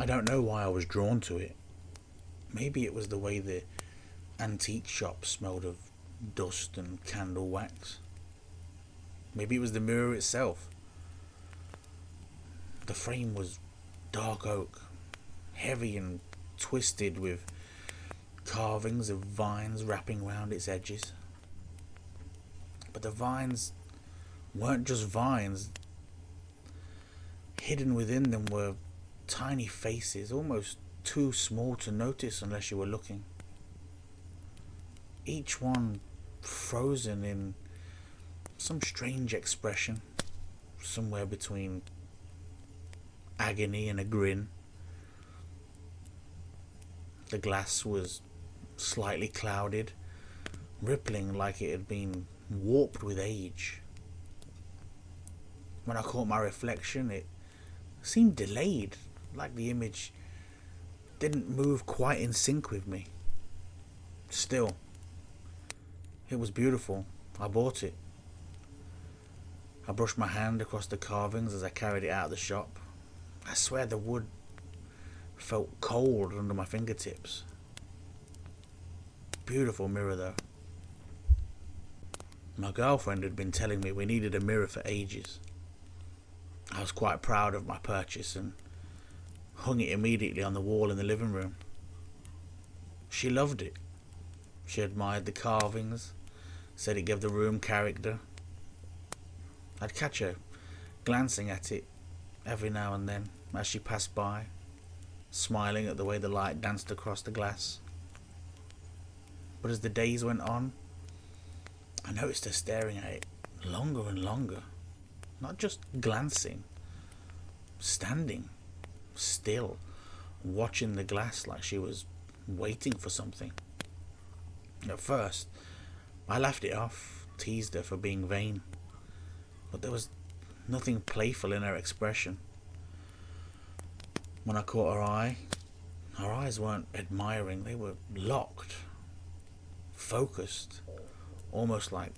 I don't know why I was drawn to it. Maybe it was the way the antique shop smelled of dust and candle wax. Maybe it was the mirror itself. The frame was dark oak, heavy and twisted with carvings of vines wrapping round its edges. But the vines weren't just vines. Hidden within them were tiny faces, almost too small to notice unless you were looking. Each one frozen in some strange expression, somewhere between agony and a grin. The glass was slightly clouded, rippling like it had been warped with age. When I caught my reflection, it seemed delayed, like the image didn't move quite in sync with me. Still, it was beautiful. I bought it. I brushed my hand across the carvings as I carried it out of the shop. I swear the wood felt cold under my fingertips. Beautiful mirror though. My girlfriend had been telling me we needed a mirror for ages. I was quite proud of my purchase and hung it immediately on the wall in the living room. She loved it. She admired the carvings, said it gave the room character. I'd catch her glancing at it every now and then as she passed by, smiling at the way the light danced across the glass. But as the days went on, I noticed her staring at it longer and longer. Not just glancing, standing still, watching the glass like she was waiting for something. At first, I laughed it off, teased her for being vain, but there was nothing playful in her expression. When I caught her eyes weren't admiring, they were locked, focused, almost like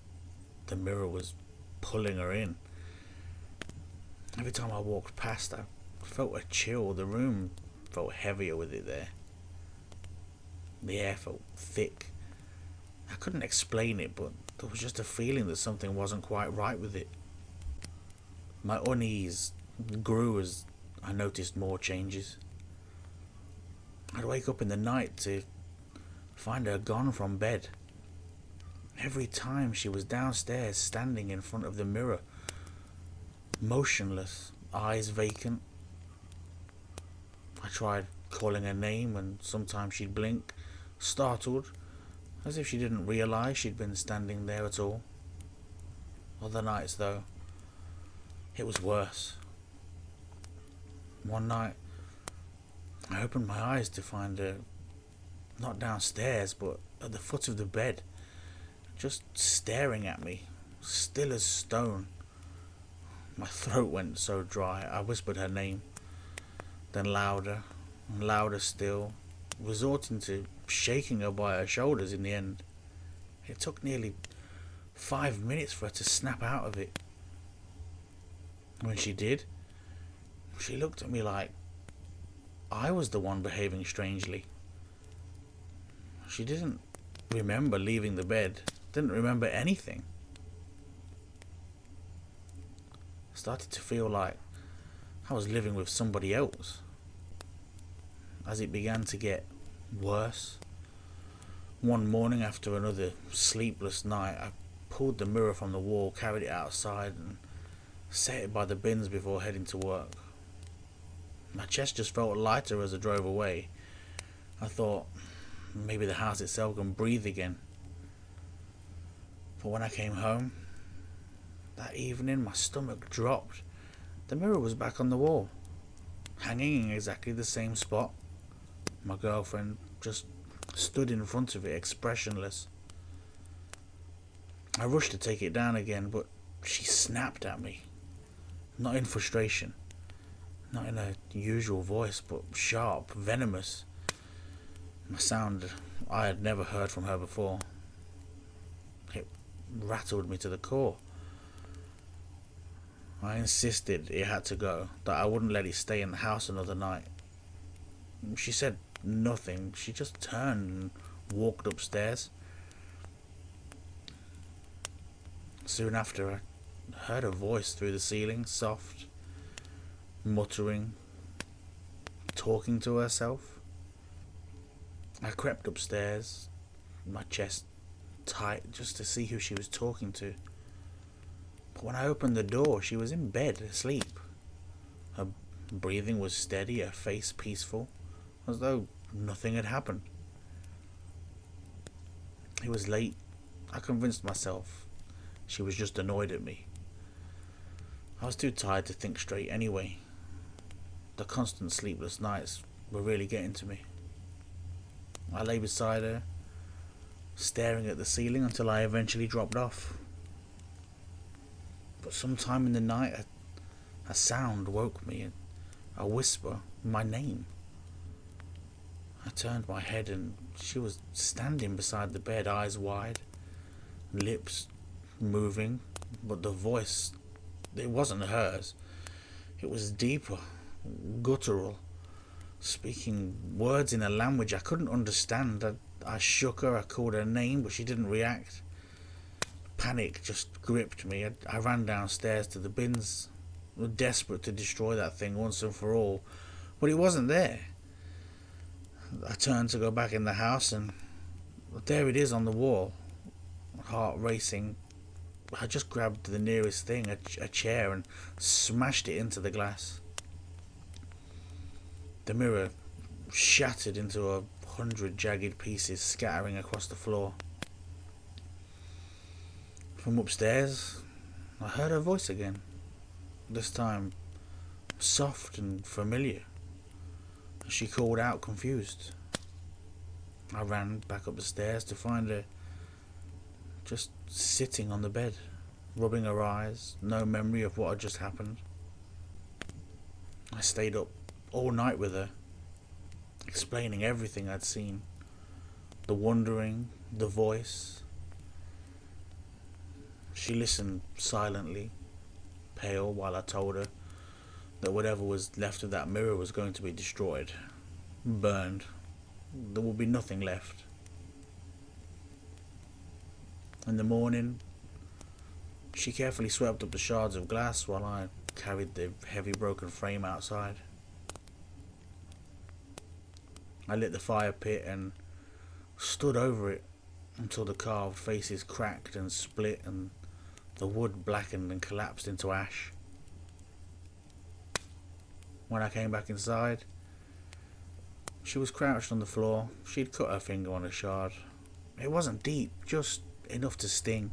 the mirror was pulling her in. Every time I walked past, I felt a chill. The room felt heavier with it there. The air felt thick. I couldn't explain it, but there was just a feeling that something wasn't quite right with it. My unease grew as I noticed more changes. I'd wake up in the night to find her gone from bed. Every time she was downstairs standing in front of the mirror, motionless, eyes vacant. I tried calling her name and sometimes she'd blink, startled, as if she didn't realise she'd been standing there at all. Other nights though, it was worse. One night, I opened my eyes to find her not downstairs but at the foot of the bed, just staring at me, still as stone. My throat went so dry, I whispered her name, then louder and louder still, resorting to shaking her by her shoulders in the end. It took nearly 5 minutes for her to snap out of it. When she did, she looked at me like I was the one behaving strangely. She didn't remember leaving the bed, didn't remember anything. I started to feel like I was living with somebody else. As it began to get worse, one morning after another sleepless night, I pulled the mirror from the wall, carried it outside and set it by the bins before heading to work. My chest just felt lighter as I drove away. I thought maybe the house itself can breathe again. But when I came home that evening, my stomach dropped. The mirror was back on the wall, hanging in exactly the same spot. My girlfriend just stood in front of it, expressionless. I rushed to take it down again, but she snapped at me. Not in frustration, not in her usual voice, but sharp, venomous. A sound I had never heard from her before. It rattled me to the core. I insisted it had to go, that I wouldn't let it stay in the house another night. She said nothing. She just turned and walked upstairs. Soon after, I heard a voice through the ceiling, soft, muttering, talking to herself. I crept upstairs, my chest tight, just to see who she was talking to. But when I opened the door, she was in bed, asleep. Her breathing was steady, her face peaceful, as though nothing had happened. It was late. I convinced myself she was just annoyed at me. I was too tired to think straight anyway. The constant sleepless nights were really getting to me. I lay beside her, staring at the ceiling until I eventually dropped off. But sometime in the night, a sound woke me, a whisper, my name. I turned my head and she was standing beside the bed, eyes wide, lips moving, but the voice, it wasn't hers. It was deeper, guttural, speaking words in a language I couldn't understand. I shook her, I called her name, but she didn't react. Panic just gripped me. I ran downstairs to the bins, desperate to destroy that thing once and for all, but it wasn't there. I turned to go back in the house, and there it is on the wall, heart racing. I just grabbed the nearest thing, a chair, and smashed it into the glass. The mirror shattered into 100 jagged pieces, scattering across the floor. From upstairs, I heard her voice again, this time soft and familiar. She called out, confused. I ran back up the stairs to find her just sitting on the bed, rubbing her eyes, no memory of what had just happened. I stayed up all night with her, explaining everything I'd seen. The wondering, the voice. She listened silently, pale, while I told her that whatever was left of that mirror was going to be destroyed, burned. There would be nothing left. In the morning, she carefully swept up the shards of glass while I carried the heavy broken frame outside. I lit the fire pit and stood over it until the carved faces cracked and split and the wood blackened and collapsed into ash. When I came back inside, she was crouched on the floor. She'd cut her finger on a shard. It wasn't deep, just enough to sting.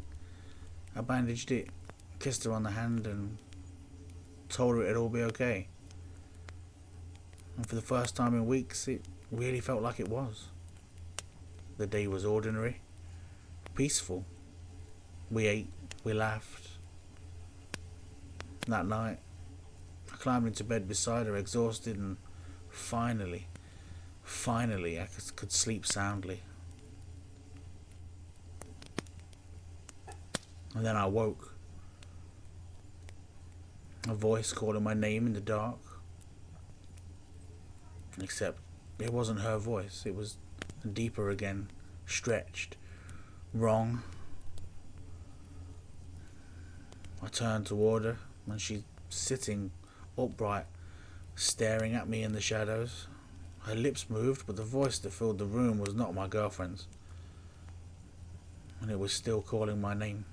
I bandaged it, kissed her on the hand, and told her it'd all be okay. And for the first time in weeks, it really felt like it was. The day was ordinary, peaceful. We ate, we laughed. That night, I climbed into bed beside her, exhausted, and finally, I could sleep soundly. And then I woke. A voice calling my name in the dark. Except it wasn't her voice. It was deeper again, stretched, wrong. I turned toward her, and she's sitting upright, staring at me in the shadows. Her lips moved, but the voice that filled the room was not my girlfriend's. And it was still calling my name.